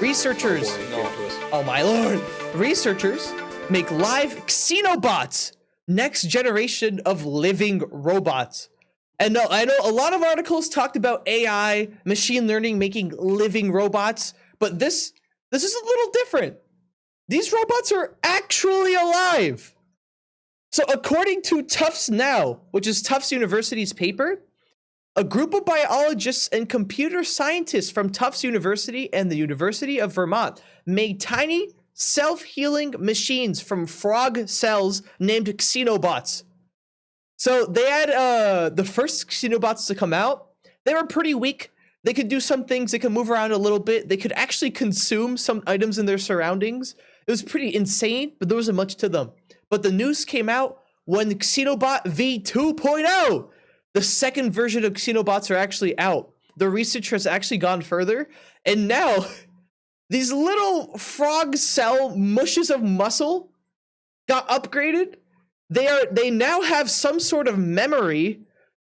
Oh Researchers, boy, give it to us. oh my lord, researchers make live Xenobots, next generation of living robots. And no, I know a lot of articles talked about AI, machine learning making living robots, but this is a little different. These robots are actually alive. So according to Tufts Now, which is Tufts University's paper, a group of biologists and computer scientists from Tufts University and the University of Vermont made tiny self-healing machines from frog cells named Xenobots. So they had the first Xenobots to come out. They were pretty weak. They could do some things. They could move around a little bit. They could actually consume some items in their surroundings. It was pretty insane, but there wasn't much to them. But the news came out when Xenobot V2.0, the second version of Xenobots, are actually out. The research has actually gone further, and now these little frog cell mushes of muscle got upgraded. They now have some sort of memory.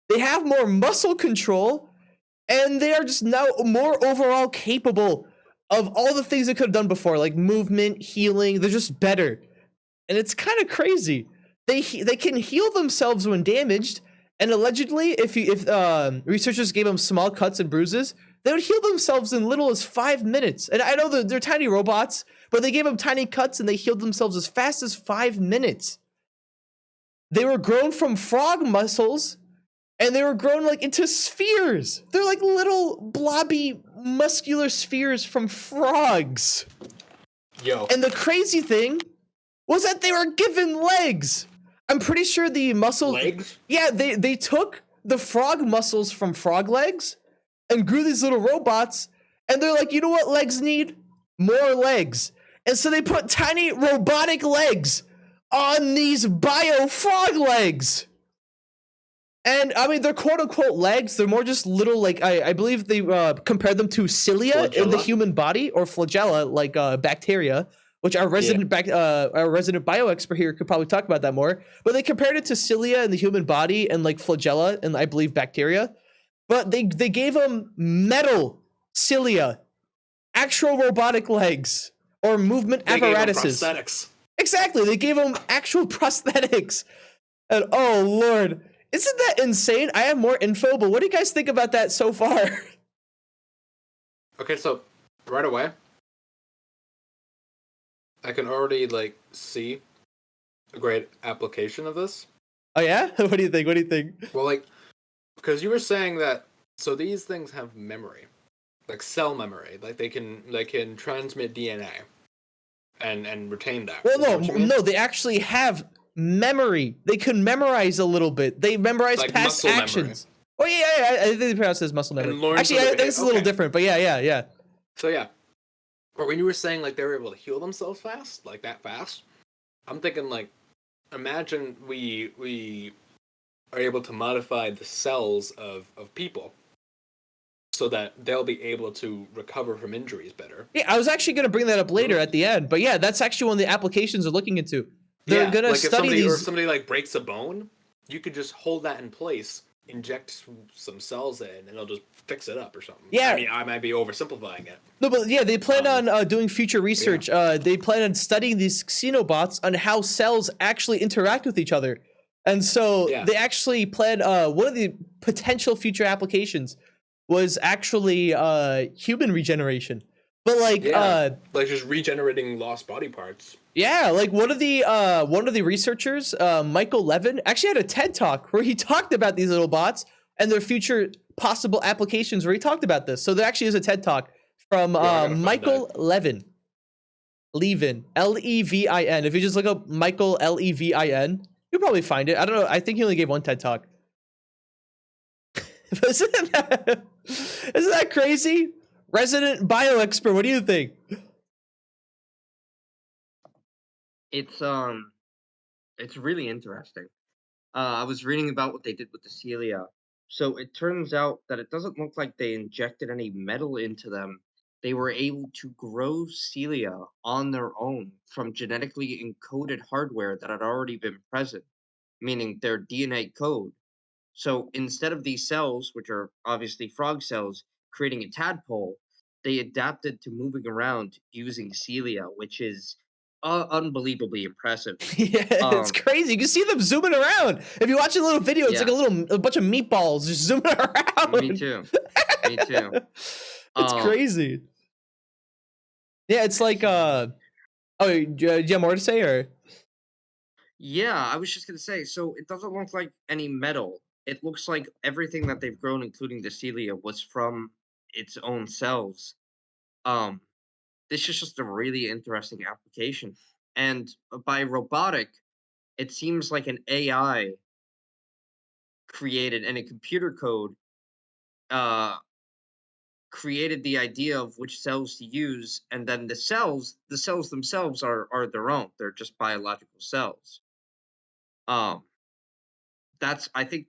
They have more muscle control, and they are just now more overall capable of all the things they could have done before, like movement, healing. They're just better, and it's kind of crazy. They can heal themselves when damaged, and allegedly, if researchers gave them small cuts and bruises, they would heal themselves in little as 5 minutes. And I know they're tiny robots, but they gave them tiny cuts and they healed themselves as fast as 5 minutes. They were grown from frog muscles, and they were grown like into spheres. They're like little blobby muscular spheres from frogs. Yo. And the crazy thing was that they were given legs. I'm pretty sure the muscle Legs? Yeah, they took the frog muscles from frog legs and grew these little robots, and they're like, you know what legs need? More legs. And so they put tiny robotic legs on these bio frog legs. And I mean, they're quote unquote legs. They're more just little, like, I believe they compared them to cilia in the Flagella? human body, or flagella, like bacteria, which our resident our resident bio expert here could probably talk about that more. But they compared it to cilia in the human body and like flagella and I believe bacteria. But they gave them metal cilia, actual robotic legs, or movement They gave 'em apparatuses. prosthetics. Exactly, they gave them actual prosthetics. And oh lord, isn't that insane? I have more info, but what do you guys think about that so far? Okay, so right away, I can already like see a great application of this. Oh yeah? What do you think? What do you think? Well, like, because you were saying that, so these things have memory, like cell memory, like they can transmit DNA and retain that. Well, Is that what you mean? no, they actually have memory. They can memorize a little bit. They memorize Like past muscle memory. actions. Oh yeah, I think they pronounce it as muscle memory. And learn Actually, from I the think it's a little okay. different, but yeah. So yeah, but when you were saying like they were able to heal themselves fast, like that fast, I'm thinking like, imagine we are able to modify the cells of people so that they'll be able to recover from injuries better. Yeah, I was actually going to bring that up later at the end, but yeah, that's actually one of the applications they're looking into. They're going to like study if these. somebody like breaks a bone, you could just hold that in place, inject some cells in, and it'll just fix it up or something. Yeah. I mean, I might be oversimplifying it. No, but yeah, they plan on doing future research. They plan on studying these Xenobots on how cells actually interact with each other. And so they actually plan, one of the potential future applications was actually human regeneration. But like like just regenerating lost body parts. Yeah, like one of the researchers, Michael Levin, actually had a TED talk where he talked about these little bots and their future possible applications where he talked about this. So there actually is a TED talk from Michael Levin. Levin, Levin. If you just look up Michael Levin, you'll probably find it. I don't know. I think he only gave one TED talk. Isn't that crazy? Resident bio expert, what do you think? It's really interesting. I was reading about what they did with the cilia. So it turns out that it doesn't look like they injected any metal into them. They were able to grow cilia on their own from genetically encoded hardware that had already been present, meaning their DNA code. So instead of these cells, which are obviously frog cells, creating a tadpole, they adapted to moving around using cilia, which is unbelievably impressive. Yeah, it's Um, crazy. You can see them zooming around. If you watch a little video, it's like yeah, a bunch of meatballs just zooming me around. too. Me too. It's Um, crazy. Yeah, it's like oh, do you have more to say or? yeah, I was just gonna say, so it doesn't look like any metal. It looks like everything that they've grown, including the cilia, was from its own cells. Um, this is just a really interesting application. And by robotic, it seems like an AI created and a computer code uh, created the idea of which cells to use, and then the cells themselves are their own. They're just biological cells. Um, that's I think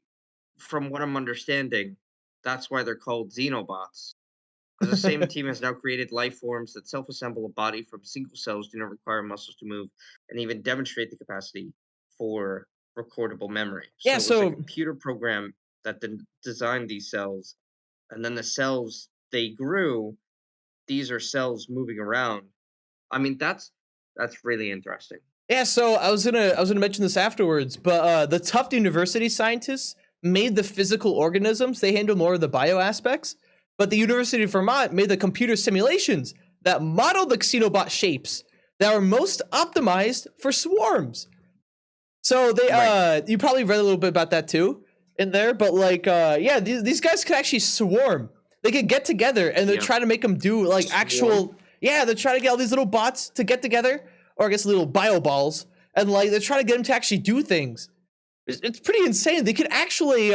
from what I'm understanding, that's why they're called Xenobots. Because the same team has now created life forms that self-assemble a body from single cells, do not require muscles to move, and even demonstrate the capacity for recordable memory. Yeah, So it was a so computer program that designed these cells, and then the cells they grew. These are cells moving around. I mean, that's really interesting. yeah, so I was gonna mention this afterwards, but the Tufts University scientists made the physical organisms. They handle more of the bio aspects, but the University of Vermont made the computer simulations that model the Xenobot shapes that are most optimized for swarms. So they Right. you probably read a little bit about that too in there, but like yeah, these guys could actually swarm. They could get together and they're Yeah. trying to make them do like Swarm? actual yeah, they're trying to get all these little bots to get together or I guess little bio balls and like they're trying to get them to actually do things. It's pretty insane. They could actually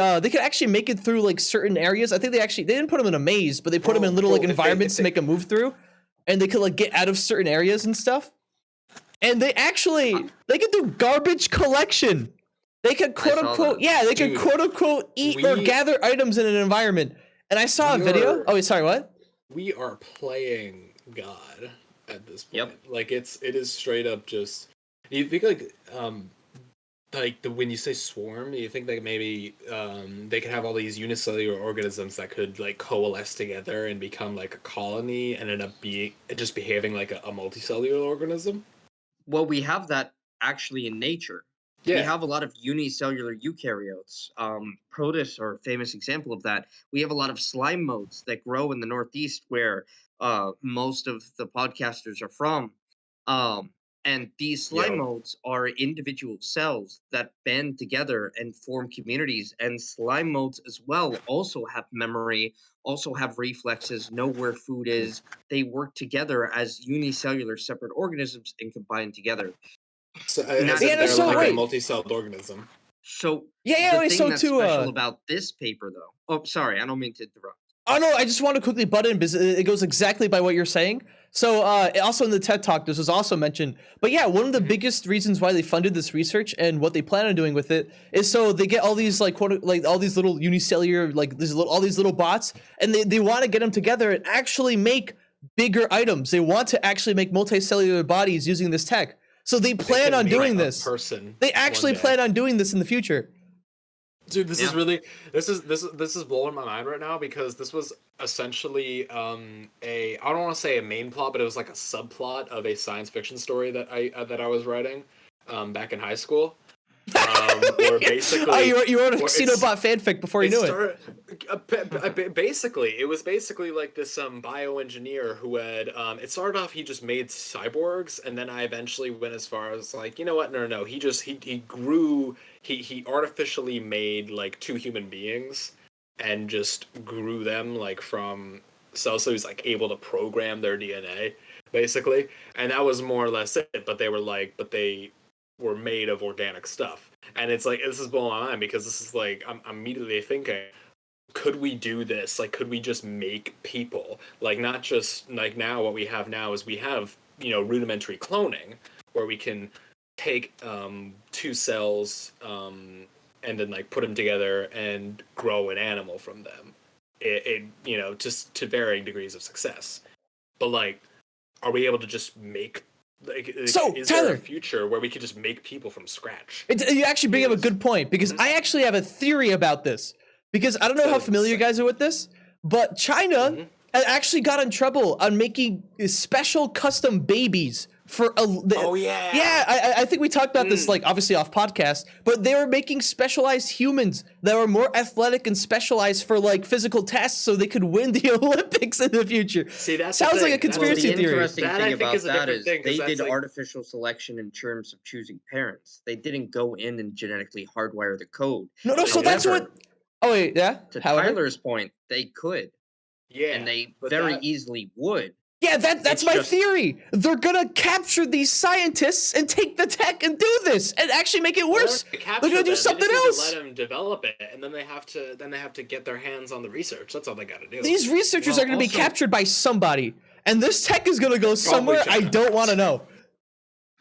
make it through like certain areas. I think they didn't put them in a maze, but they put them in little like Bro, environments to make them move through and they could like get out of certain areas and stuff. And they could do garbage collection. They could I quote saw unquote that. yeah, they could Dude, quote unquote eat or we gather items in an environment. And I saw a we video. are Oh, wait, sorry, what? we are playing God at this point. Yep. Like it is straight up just. You think like when you say swarm, you think that maybe they could have all these unicellular organisms that could like coalesce together and become like a colony and end up being just behaving like a multicellular organism. Well, we have that actually in nature. We Yeah. have a lot of unicellular eukaryotes. Protists are a famous example of that. We have a lot of slime modes that grow in the Northeast, where most of the podcasters are from. Um, and these slime Yo. modes are individual cells that band together and form communities. And slime modes as well also have memory, also have reflexes, know where food is. They work together as unicellular separate organisms and combine together. So, Now, as Yeah, if no, they're so like a wait. multi-celled organism. so Yeah, the wait, thing so that's too special about this paper, though. Oh, sorry, I don't mean to interrupt. oh no, I just want to quickly butt in because it goes exactly by what you're saying. So also in the TED Talk, this was also mentioned. But yeah, one of the biggest reasons why they funded this research and what they plan on doing with it is so they get all these like all these little unicellular all these little bots, and they want to get them together and actually make bigger items. They want to actually make multicellular bodies using this tech. So they They plan can on make doing a this. person They one actually day. plan on doing this in the future. Dude, this is Yeah. really this is blowing my mind right now because this was essentially a I don't want to say a main plot, but it was like a subplot of a science fiction story that I was writing back in high school. Where basically Oh, you wrote a where it's- Xenobot fanfic before you it knew it. started basically it was basically like this bioengineer who had it started off he just made cyborgs, and then I eventually went as far as like, you know what, no, he grew he artificially made like two human beings and just grew them like from cells, so he's like able to program their DNA basically, and that was more or less it. But they were made of organic stuff. And it's like, this is blowing my mind because this is like, I'm immediately thinking, could we do this? Like, could we just make people? Like, not just like now, what we have now is we have, rudimentary cloning where we can take two cells and then like put them together and grow an animal from them. Just to varying degrees of success. But like, are we able to just make So, is there Tyler, a future where we could just make people from scratch? you actually bring up a Yes. good point because I actually have a theory about this. Because I don't know So how it's familiar you insane. guys are with this, but China actually got in trouble on making special custom babies for Oh yeah. I think we talked about this like obviously off podcast, but they were making specialized humans that were more athletic and specialized for like physical tests so they could win the Olympics in the future. See, that's Sounds like a the thing. That's Well, the conspiracy theory. interesting That I thing think about is a that different is thing because they that's did like artificial selection in terms of choosing parents. They didn't go in and genetically hardwire the code. No, so that's what. However, Oh wait, yeah. to However, Tyler's point, they could, and yeah, they but very that easily would. yeah, that's It's my just theory. They're gonna capture these scientists and take the tech and do this and actually make it well, worse. to They're capture gonna do them, they something just need else. to let them develop it, and then they have to get their hands on the research. That's all they got to do. These researchers well, are gonna be also captured by somebody, and this tech is gonna go somewhere I China. don't want to know.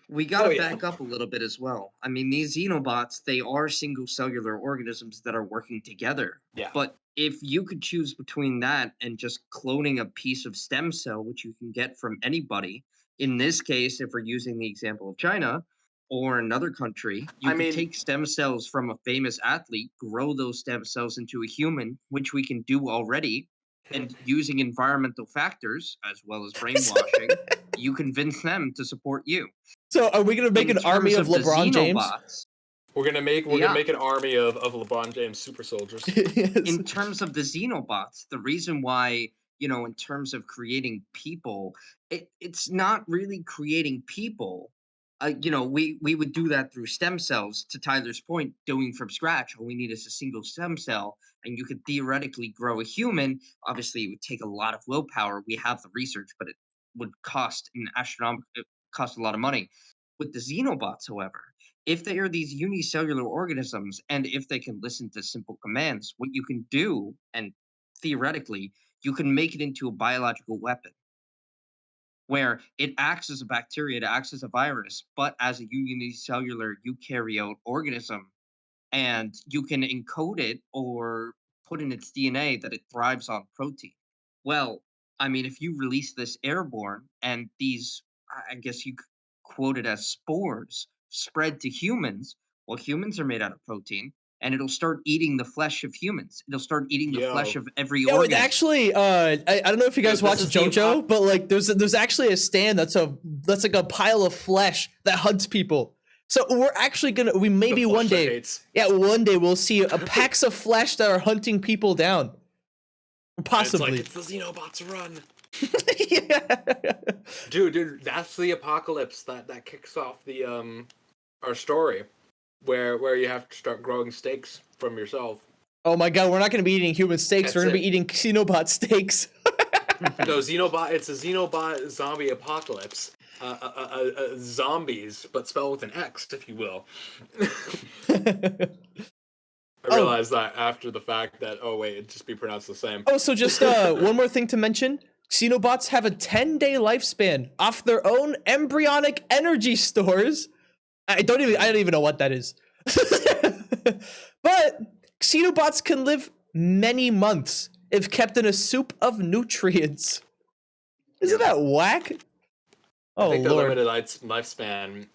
we gotta yeah. back up a little bit as well. I mean, these Xenobots, they are single cellular organisms that are working together. Yeah. But if you could choose between that and just cloning a piece of stem cell, which you can get from anybody, in this case, if we're using the example of China or another country, you I could mean, take stem cells from a famous athlete, grow those stem cells into a human, which we can do already, and using environmental factors as well as brainwashing, you convince them to support you. So are we gonna make In an army terms of of the LeBron James? Xenobots, we're gonna make yeah, an army of LeBron James super soldiers. Yes. in terms of the Xenobots, the reason why, in terms of creating people, it's not really creating people. We would do that through stem cells. To Tyler's point, doing from scratch, all we need is a single stem cell, and you could theoretically grow a human. Obviously, it would take a lot of willpower. We have the research, but it would cost an astronomical, cost a lot of money. With the Xenobots, however, if they are these unicellular organisms and if they can listen to simple commands, what you can do, and theoretically, you can make it into a biological weapon where it acts as a bacteria, it acts as a virus, but as a unicellular eukaryote organism, and you can encode it or put in its DNA that it thrives on protein. Well, I mean, if you release this airborne and these, I guess you could quote it as spores, spread to humans, well, humans are made out of protein, and it'll start eating the flesh of humans. It'll start eating the flesh Yo, of every Yeah, wait, organism. actually, I don't know if you guys Dude, watch this is the JoJo, but like there's actually a stand that's like a pile of flesh that hunts people. So we're actually we the maybe flesh one that day, hates. yeah, one day we'll see a packs of flesh that are hunting people down. And Possibly. it's the Xenobots run. Yeah. Dude, that's the apocalypse that kicks off the our story, where you have to start growing steaks from yourself. Oh my god, we're not gonna be eating human steaks. We're That's gonna be it. eating Xenobot steaks. No, Xenobot. It's a Xenobot zombie apocalypse. Zombies, but spelled with an X, if you will. I Oh, realized that after the fact that it'd just be pronounced the same. so just one more thing to mention. Xenobots have a 10-day lifespan off their own embryonic energy stores. I don't even know what that is. But Xenobots can live many months if kept in a soup of nutrients. Isn't that whack? I Oh think the lord. limited lifespan,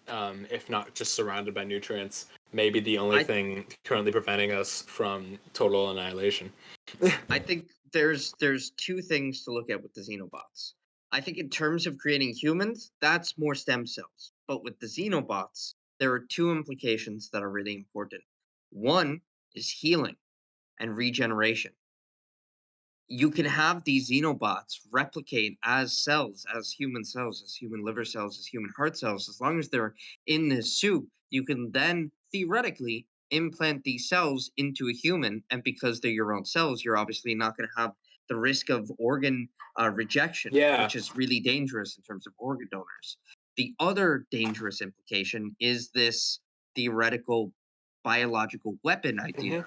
if not just surrounded by nutrients, may be the only thing currently preventing us from total annihilation. I think there's two things to look at with the Xenobots. I think in terms of creating humans, that's more stem cells. But with the Xenobots, there are two implications that are really important. One is healing and regeneration. You can have these Xenobots replicate as cells, as human liver cells, as human heart cells. As long as they're in this soup, you can then theoretically implant these cells into a human. And because they're your own cells, you're obviously not going to have the risk of organ rejection, Yeah. which is really dangerous in terms of organ donors. The other dangerous implication is this theoretical biological weapon idea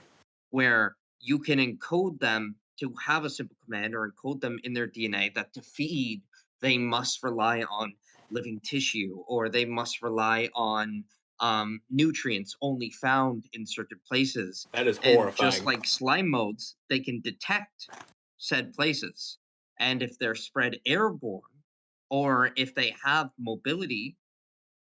where you can encode them to have a simple command or encode them in their DNA that to feed, they must rely on living tissue or they must rely on nutrients only found in certain places. That is And just horrifying. like slime modes, they can detect said places. And if they're spread airborne or if they have mobility,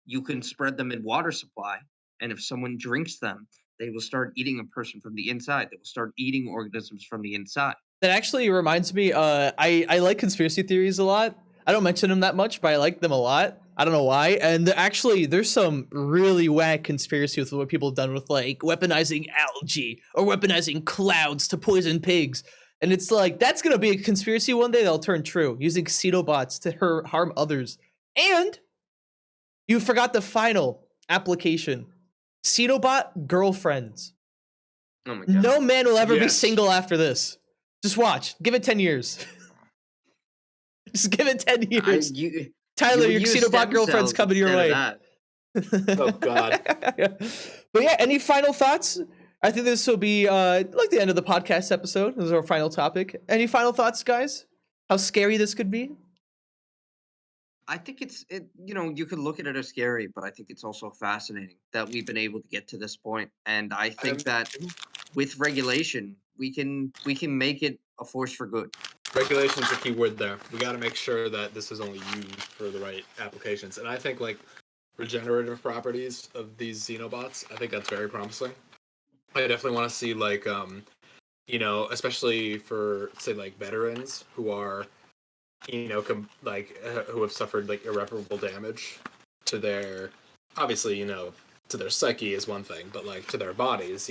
you can spread them in water supply. And if someone drinks them, they will start eating a person from the inside. They will start eating organisms from the inside. That actually reminds me. I like conspiracy theories a lot. I don't mention them that much, but I like them a lot. I don't know why. And actually, there's some really whack conspiracy with what people have done with like weaponizing algae or weaponizing clouds to poison pigs. And it's like that's gonna be a conspiracy one day that'll turn true. Using Xenobots to harm others. And you forgot the final application: Xenobot girlfriends. Oh my god. No man will ever be Yes. single after this. Just watch. Give it 10 years. Just give it 10 years. Tyler, would your use Xenobot stem girlfriend's cells coming your instead way. of that. Oh, God. But yeah, any final thoughts? I think this will be like the end of the podcast episode. This is our final topic. Any final thoughts, guys? How scary this could be? I think you could look at it as scary, but I think it's also fascinating that we've been able to get to this point. And I think that with regulation, we can make it a force for good. Regulation's the key word there. We got to make sure that this is only used for the right applications. And I think like regenerative properties of these Xenobots, I think that's very promising. I definitely want to see like especially for say like veterans who are who have suffered like irreparable damage to their, obviously, to their psyche is one thing, but like to their bodies,